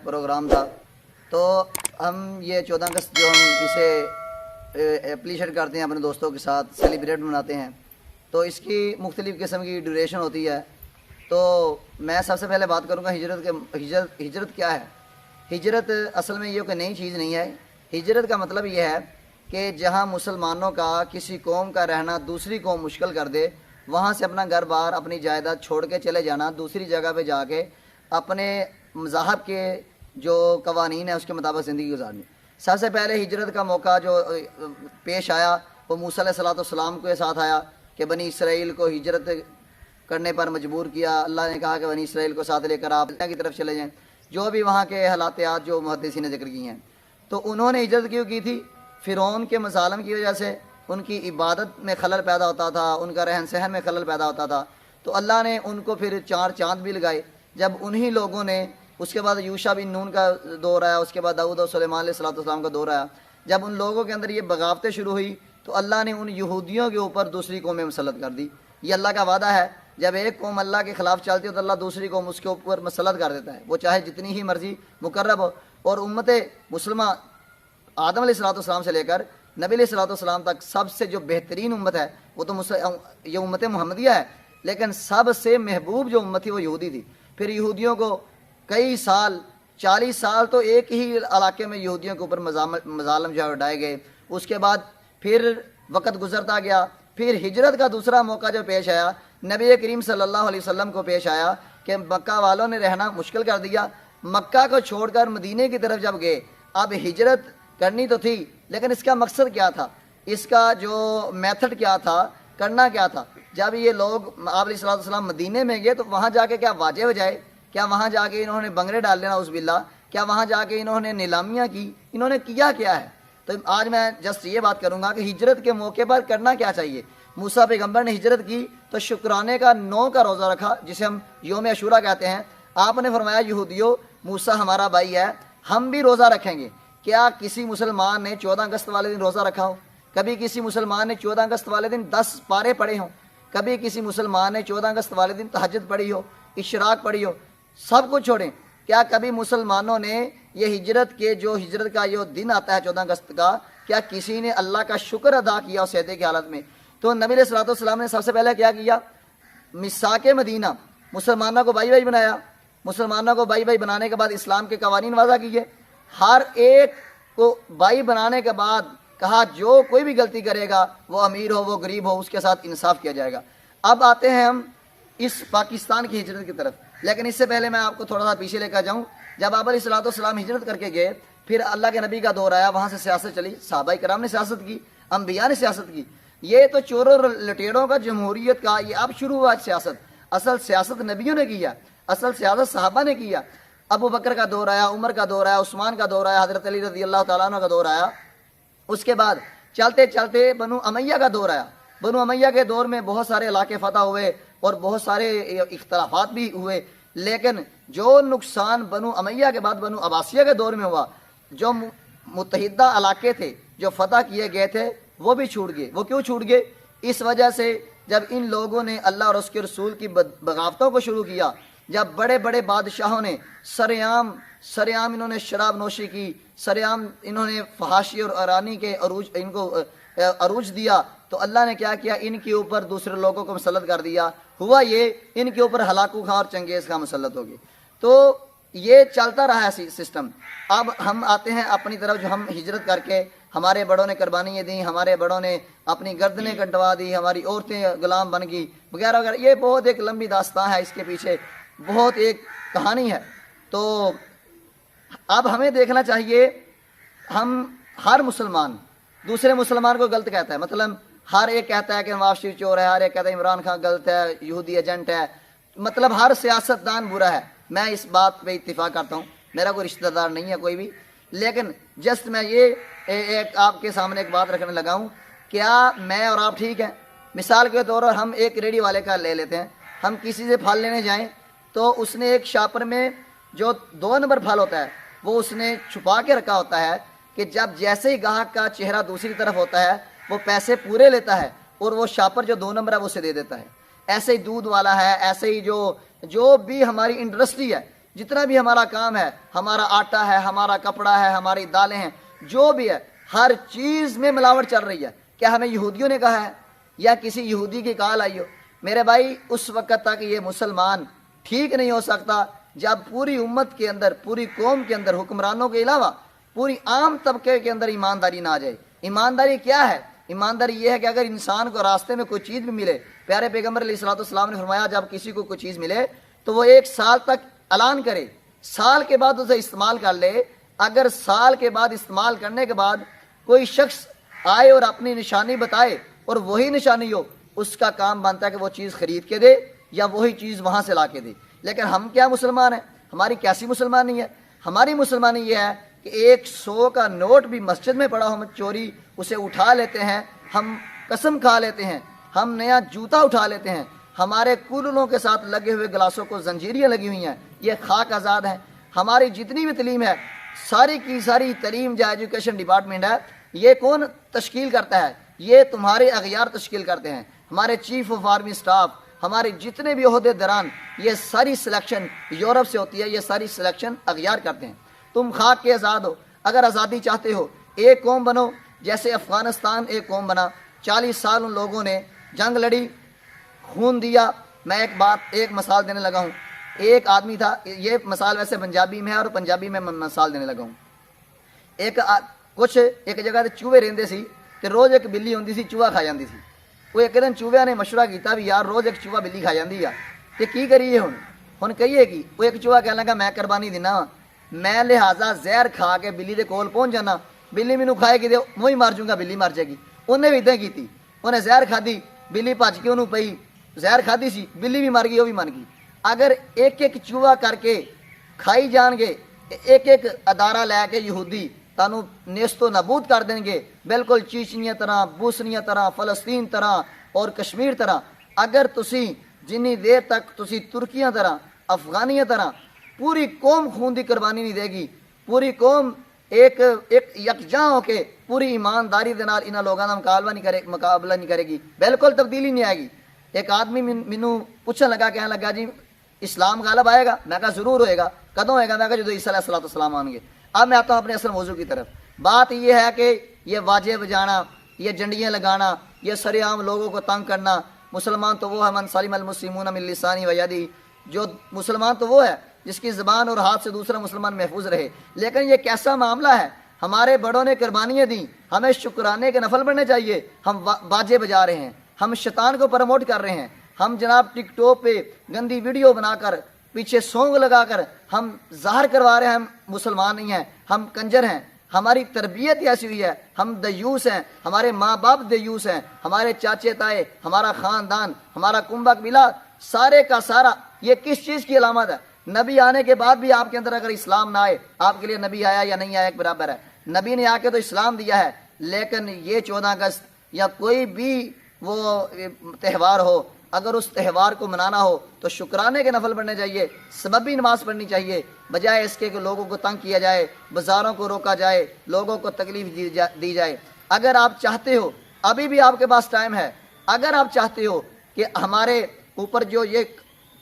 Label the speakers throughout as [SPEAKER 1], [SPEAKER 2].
[SPEAKER 1] Programme تھا، تو ہم یہ 14 اگست جو ہم اسے اپریشیٹ کرتے ہیں اپنے دوستوں کے ساتھ سیلیبریٹ مناتے ہیں، تو اس کی مختلف قسم کی ڈیوریشن ہوتی ہے۔ تو میں سب سے پہلے بات کروں گا ہجرت کیا ہے۔ ہجرت اصل میں یہ کوئی نئی چیز نہیں ہے۔ ہجرت کا مطلب یہ ہے کہ جہاں مسلمانوں کا کسی قوم کا رہنا دوسری قوم مشکل کر دے، وہاں سے اپنا گھر بار اپنی جائیداد چھوڑ کے چلے جانا، دوسری جگہ پہ جا کے اپنے مذاہب کے جو قوانین ہیں اس کے مطابق زندگی گزارنی۔ سب سے پہلے ہجرت کا موقع جو پیش آیا وہ موسیٰ علیہ السلام کے ساتھ آیا کہ بنی اسرائیل کو ہجرت کرنے پر مجبور کیا۔ اللہ نے کہا کہ بنی اسرائیل کو ساتھ لے کر آپ کی طرف چلے جائیں، جو بھی وہاں کے حالاتیات جو محدثین نے ذکر کی ہیں۔ تو انہوں نے ہجرت کیوں کی تھی؟ فرعون کے مظالم کی وجہ سے ان کی عبادت میں خلل پیدا ہوتا تھا، ان کا رہن سہن میں خلل پیدا ہوتا تھا، تو اللہ نے ان کو پھر 4 چاند بھی لگائے۔ جب انہی لوگوں نے، اس کے بعد یوشع بن نون کا دور آیا، اس کے بعد داؤد اور سلیمان علیہ السلام کا دور آیا، جب ان لوگوں کے اندر یہ بغاوتیں شروع ہوئی تو اللہ نے ان یہودیوں کے اوپر دوسری قومیں مسلط کر دی۔ یہ اللہ کا وعدہ ہے، جب ایک قوم اللہ کے خلاف چلتی ہے تو اللہ دوسری قوم اس کے اوپر مسلط کر دیتا ہے، وہ چاہے جتنی ہی مرضی مقرب ہو۔ اور امت مسلمہ آدم علیہ السلام سے لے کر نبی علیہ السلام تک سب سے جو بہترین امت ہے وہ تو یہ امت محمدیہ ہے، لیکن سب سے محبوب جو امت تھی وہ یہودی تھی۔ پھر یہودیوں کو کئی سال، 40 سال تو ایک ہی علاقے میں یہودیوں کے اوپر مظالم جو اٹھائے گئے۔ اس کے بعد پھر وقت گزرتا گیا، پھر ہجرت کا دوسرا موقع جو پیش آیا، نبی کریم صلی اللہ علیہ وسلم کو پیش آیا کہ مکہ والوں نے رہنا مشکل کر دیا، مکہ کو چھوڑ کر مدینے کی طرف جب گئے۔ اب ہجرت کرنی تو تھی، لیکن اس کا مقصد کیا تھا، اس کا جو میتھڈ کیا تھا، کرنا کیا تھا؟ جب یہ لوگ آپ علیہ السلام مدینے میں گئے تو وہاں جا کے کیا واجب ہو جائے؟ کیا وہاں جا کے انہوں نے بنگڑے ڈال لینا عزب باللہ؟ کیا وہاں جا کے انہوں نے نیلامیاں کی؟ انہوں نے کیا ہے؟ تو آج میں جسٹ یہ بات کروں گا کہ ہجرت کے موقع پر کرنا کیا چاہیے۔ موسیٰ پیغمبر نے ہجرت کی تو شکرانے کا 9 کا روزہ رکھا، جسے ہم یوم عاشوراء کہتے ہیں۔ آپ نے فرمایا یہودیو، موسیٰ ہمارا بھائی ہے، ہم بھی روزہ رکھیں گے۔ کیا کسی مسلمان نے 14 اگست والے دن روزہ رکھا ہو؟ کبھی کسی مسلمان نے 14 اگست والے دن 10 پارے پڑھے ہوں؟ کبھی کسی مسلمان نے 14 اگست والے دن تہجد پڑھی ہو، اشراق پڑھی ہو؟ سب کچھ چھوڑیں، کیا کبھی مسلمانوں نے یہ ہجرت کا جو دن آتا ہے 14 اگست کا، کیا کسی نے اللہ کا شکر ادا کیا اس عہدے کی حالت میں؟ تو نبی علیہ السلام نے سب سے پہلے کیا کیا؟ میثاق مدینہ، مسلمانوں کو بھائی بھائی بنایا۔ مسلمانوں کو بھائی بھائی بنانے کے بعد اسلام کے قوانین وضع کیے۔ ہر ایک کو بھائی بنانے کے بعد کہا جو کوئی بھی غلطی کرے گا، وہ امیر ہو وہ غریب ہو، اس کے ساتھ انصاف کیا جائے گا۔ اب آتے ہیں ہم اس پاکستان کی ہجرت کی طرف، لیکن اس سے پہلے میں آپ کو تھوڑا سا پیچھے لے کر جاؤں۔ جب آپ علیہ السلام ہجرت کر کے گئے، پھر اللہ کے نبی کا دور آیا، وہاں سے سیاست چلی، صحابہ کرام نے سیاست کی، انبیاء نے سیاست کی۔ یہ تو چوروں لٹیڑوں کا، جمہوریت کا، یہ اب شروع ہوا سیاست۔ اصل سیاست نبیوں نے کیا، اصل سیاست صحابہ نے کیا۔ ابو بکر کا دور آیا، عمر کا دور آیا، عثمان کا دور آیا، حضرت علی رضی اللہ تعالیٰ عنہ کا دور آیا۔ اس کے بعد چلتے چلتے بنو امیہ کا دور آیا۔ بنو امیہ کے دور میں بہت سارے علاقے فتح ہوئے اور بہت سارے اختلافات بھی ہوئے، لیکن جو نقصان بنو امیہ کے بعد بنو عباسیہ کے دور میں ہوا، جو متحدہ علاقے تھے جو فتح کیے گئے تھے وہ بھی چھوٹ گئے۔ وہ کیوں چھوٹ گئے؟ اس وجہ سے جب ان لوگوں نے اللہ اور اس کے رسول کی بغاوتوں کو شروع کیا، جب بڑے بڑے بادشاہوں نے سریعام انہوں نے شراب نوشی کی، سریعام انہوں نے فحاشی اور ارانی کے عروج دیا، تو اللہ نے کیا کیا؟ ان کے اوپر دوسرے لوگوں کو مسلط کر دیا۔ ہوا یہ ان کے اوپر ہلاکو خاں اور چنگیز خاں مسلط ہو گئے۔ تو یہ چلتا رہا ہے سسٹم۔ اب ہم آتے ہیں اپنی طرف، جو ہم ہجرت کر کے ہمارے بڑوں نے قربانیاں دیں، ہمارے بڑوں نے اپنی گردنیں کٹوا دی، ہماری عورتیں غلام بن گئی وغیرہ وغیرہ۔ یہ بہت ایک لمبی داستان ہے، اس کے پیچھے بہت ایک کہانی ہے۔ تو اب ہمیں دیکھنا چاہیے، ہم ہر مسلمان دوسرے مسلمان کو غلط کہتا ہے۔ مطلب ہر ایک کہتا ہے کہ نواز شریف چور ہے، ہر ایک کہتا ہے عمران خان غلط ہے، یہودی ایجنٹ ہے، مطلب ہر سیاستدان برا ہے۔ میں اس بات پہ اتفاق کرتا ہوں، میرا کوئی رشتہ دار نہیں ہے کوئی بھی، لیکن جسٹ میں یہ ایک آپ کے سامنے ایک بات رکھنے لگا ہوں۔ کیا میں اور آپ ٹھیک ہیں؟ مثال کے طور پر ہم ایک ریڑھی والے کا لے لیتے ہیں، ہم کسی سے پھل لینے جائیں تو اس نے ایک شاپر میں جو 2 نمبر پھل ہوتا ہے وہ اس نے چھپا کے رکھا ہوتا ہے کہ جب جیسے ہی گاہک کا چہرہ دوسری طرف ہوتا ہے وہ پیسے پورے لیتا ہے اور وہ شاپر جو 2 نمبر ہے وہ اسے دے دیتا ہے۔ ایسے ہی دودھ والا ہے، ایسے ہی جو بھی ہماری انڈسٹری ہے، جتنا بھی ہمارا کام ہے، ہمارا آٹا ہے، ہمارا کپڑا ہے، ہماری دالیں ہیں، جو بھی ہے، ہر چیز میں ملاوٹ چل رہی ہے۔ کیا ہمیں یہودیوں نے کہا ہے یا کسی یہودی کی کال آئی ہو؟ میرے بھائی، اس وقت تک یہ مسلمان ٹھیک نہیں ہو سکتا جب پوری امت کے اندر، پوری قوم کے اندر، حکمرانوں کے علاوہ پوری عام طبقے کے اندر ایمانداری نہ آ جائے۔ ایمانداری کیا ہے؟ ایمانداری یہ ہے کہ اگر انسان کو راستے میں کوئی چیز بھی ملے، پیارے پیغمبر علیہ الصلوۃ والسلام نے فرمایا جب کسی کو کوئی چیز ملے تو وہ 1 سال تک اعلان کرے، سال کے بعد اسے استعمال کر لے۔ اگر سال کے بعد استعمال کرنے کے بعد کوئی شخص آئے اور اپنی نشانی بتائے اور وہی نشانی ہو، اس کا کام بنتا ہے کہ وہ چیز خرید کے دے یا وہی چیز وہاں سے لا کے دے۔ لیکن ہم کیا مسلمان ہیں؟ ہماری کیسی مسلمانی ہے؟ ہماری مسلمانی یہ ہے کہ 100 کا نوٹ بھی مسجد میں پڑا ہو، ہم چوری اسے اٹھا لیتے ہیں، ہم قسم کھا لیتے ہیں، ہم نیا جوتا اٹھا لیتے ہیں، ہمارے کولروں کے ساتھ لگے ہوئے گلاسوں کو زنجیریاں لگی ہوئی ہیں، یہ خاک آزاد ہیں۔ ہماری جتنی بھی تعلیم ہے، ساری کی ساری تعلیم جو ایجوکیشن ڈپارٹمنٹ ہے، یہ کون تشکیل کرتا ہے؟ یہ تمہارے اغیار تشکیل کرتے ہیں، ہمارے چیف آف آرمی سٹاف، ہمارے جتنے بھی عہدے دران، یہ ساری سلیکشن یورپ سے ہوتی ہے، یہ ساری سلیکشن اغیار کرتے ہیں۔ تم خاک کے آزاد ہو، اگر آزادی چاہتے ہو ایک قوم بنو، جیسے افغانستان ایک قوم بنا، 40 سال ان لوگوں نے جنگ لڑی، خون دیا۔ میں ایک مثال دینے لگا ہوں، ایک آدمی تھا، یہ مثال ویسے پنجابی میں ہے اور پنجابی میں مثال دینے لگا ہوں۔ ایک جگہ تے چوہے رہندے سی تے روز ایک بلی ہوندی سی چوہا کھا جاندی سی۔ وہ ایک دن چوہے نے مشورہ کیتا بھی یار روز ایک چوہا بلی کھا جاندی ہے تے کی کریے ہن کہیے کی؟ وہ ایک چوہا کہنے لگا میں قربانی دینا، میں لہٰذا زہر کھا کے بلی دے کول پہنچ جانا، بلی مینوں کھائے گی تے میں ہی مر جوں گا، بلی مر جائے گی۔ انہیں بھی اداں کیتی، انہیں زہر کھادی، بلی بھج کے انہوں پئی، زہر کھادی سی، بلی بھی مر گئی، وہ بھی من گئی۔ اگر ایک ایک چوہا کر کے کھائی جان گے، ایک ایک ادارہ لے کے یہودی تانوں نیست و نابود کر دیں گے، بالکل چیچنیا طرح، بوسنیا طرح، فلسطین طرح اور کشمیر طرح۔ اگر تسی جنی دیر تک تسی ترکیاں طرح، افغانیاں طرح پوری قوم خون دی قربانی نہیں دے گی، پوری قوم ایک یکجاں ہو کے پوری ایمانداری دے نال انہاں لوگاں دا مقابلہ نہیں کرے گی، بالکل تبدیلی نہیں آئے گی۔ ایک آدمی مینوں پوچھن لگا، کہنے لگا جی اسلام غالب آئے گا؟ میں کہا ضرور ہوئے گا۔ کدوں ہوئے گا؟ میں کہا جدو عیسیٰ علیہ السلام آئیں گے۔ اب میں آتا ہوں اپنے اصل موضوع کی طرف۔ بات یہ ہے کہ یہ واجے بجانا، یہ جنڈیاں لگانا، یہ سر عام لوگوں کو تنگ کرنا، مسلمان تو وہ ہے من سلم المسلمون من لسانی و یدی، جو مسلمان تو وہ ہے جس کی زبان اور ہاتھ سے دوسرا مسلمان محفوظ رہے۔ لیکن یہ کیسا معاملہ ہے؟ ہمارے بڑوں نے قربانیاں دیں، ہمیں شکرانے کے نفل بننے چاہیے، ہم باجے بجا رہے ہیں، ہم شیطان کو پروموٹ کر رہے ہیں، ہم جناب ٹک ٹاک پہ گندی ویڈیو بنا کر پیچھے سونگ لگا کر ہم ظاہر کروا رہے ہیں ہم مسلمان نہیں ہیں، ہم کنجر ہیں۔ ہماری تربیت ایسی ہوئی ہے، ہم دیوس ہیں، ہمارے ماں باپ دیوس ہیں، ہمارے چاچے تائے، ہمارا خاندان، ہمارا کنبہ قبیلہ سارے کا سارا یہ کس چیز کی علامت ہے؟ نبی آنے کے بعد بھی آپ کے اندر اگر اسلام نہ آئے، آپ کے لیے نبی آیا یا نہیں آیا ایک برابر ہے۔ نبی نے آ کے تو اسلام دیا ہے، لیکن یہ 14 اگست یا کوئی بھی وہ تہوار ہو، اگر اس تہوار کو منانا ہو تو شکرانے کے نفل پڑھنے چاہیے، سببی نماز پڑھنی چاہیے، بجائے اس کے کہ لوگوں کو تنگ کیا جائے، بازاروں کو روکا جائے، لوگوں کو تکلیف دی جائے۔ اگر آپ چاہتے ہو، ابھی بھی آپ کے پاس ٹائم ہے، اگر آپ چاہتے ہو کہ ہمارے اوپر جو یہ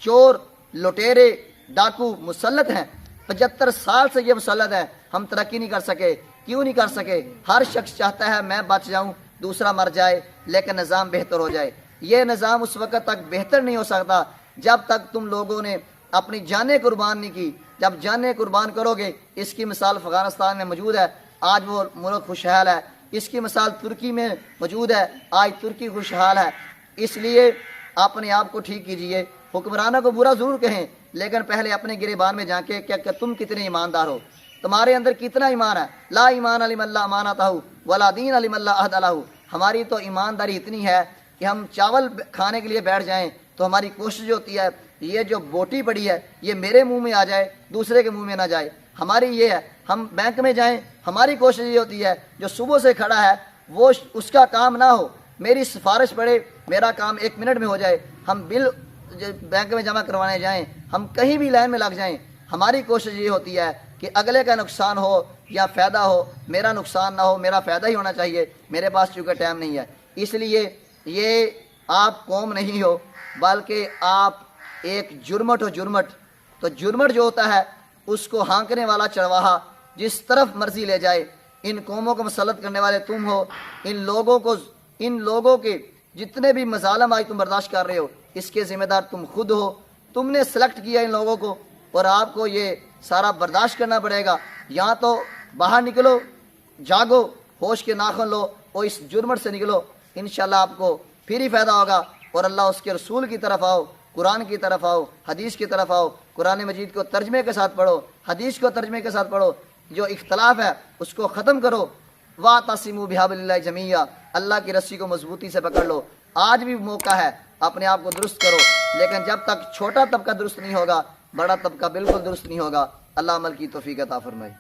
[SPEAKER 1] چور، لٹیرے، ڈاکو مسلط ہیں، 75 سال سے یہ مسلط ہے، ہم ترقی نہیں کر سکے۔ کیوں نہیں کر سکے؟ ہر شخص چاہتا ہے میں بچ جاؤں، دوسرا مر جائے، لیکن نظام بہتر ہو جائے۔ یہ نظام اس وقت تک بہتر نہیں ہو سکتا جب تک تم لوگوں نے اپنی جانیں قربان نہیں کی۔ جب جانیں قربان کرو گے، اس کی مثال افغانستان میں موجود ہے، آج وہ ملک خوشحال ہے۔ اس کی مثال ترکی میں موجود ہے، آج ترکی خوشحال ہے۔ اس لیے اپنے آپ کو ٹھیک کیجئے، حکمرانوں کو برا ضرور کہیں، لیکن پہلے اپنے گریبان میں جا کے کہ تم کتنے ایماندار ہو، تمہارے اندر کتنا ایمان ہے۔ لا ایمان علی من لا امانتہ ولا دین علی من لا عہد لہ۔ ہماری تو ایمانداری اتنی ہے کہ ہم چاول کھانے کے لیے بیٹھ جائیں تو ہماری کوشش ہوتی ہے یہ جو بوٹی پڑی ہے یہ میرے منہ میں آ جائے، دوسرے کے منہ میں نہ جائے۔ ہماری یہ ہے، ہم بینک میں جائیں، ہماری کوشش یہ ہوتی ہے جو صبح سے کھڑا ہے وہ اس کا کام نہ ہو، میری سفارش پڑے، میرا کام 1 منٹ میں ہو جائے۔ ہم بل بینک میں جمع کروانے جائیں، ہم کہیں بھی لائن میں لگ جائیں، ہماری کوشش یہ ہوتی ہے کہ اگلے کا نقصان ہو یا فائدہ ہو، میرا نقصان نہ ہو، میرا فائدہ ہی ہونا چاہیے۔ میرے پاس چونکہ ٹائم نہیں ہے، اس لیے یہ آپ قوم نہیں ہو، بلکہ آپ ایک جرمٹ ہو، جرمٹ تو جرمٹ جو ہوتا ہے اس کو ہانکنے والا چرواہا جس طرف مرضی لے جائے، ان قوموں کو مسلط کرنے والے تم ہو، ان لوگوں کے جتنے بھی مظالم آج تم برداشت کر رہے ہو اس کے ذمہ دار تم خود ہو، تم نے سلیکٹ کیا ان لوگوں کو اور آپ کو یہ سارا برداشت کرنا پڑے گا۔ یہاں تو باہر نکلو، جاگو، ہوش کے ناخن لو اور اس جرمٹ سے نکلو، انشاءاللہ آپ کو پھر ہی فائدہ ہوگا، اور اللہ اس کے رسول کی طرف آؤ، قرآن کی طرف آؤ، حدیث کی طرف آؤ، قرآن مجید کو ترجمے کے ساتھ پڑھو، حدیث کو ترجمے کے ساتھ پڑھو، جو اختلاف ہے اس کو ختم کرو۔ وَاعْتَصِمُوا بِحَبْلِ اللَّهِ جَمِيعًا، اللہ کی رسی کو مضبوطی سے پکڑ لو۔ آج بھی موقع ہے، اپنے آپ کو درست کرو، لیکن جب تک چھوٹا طبقہ درست نہیں ہوگا بڑا طبقہ بالکل درست نہیں ہوگا۔ اللہ عمل کی توفیق عطا فرمائے۔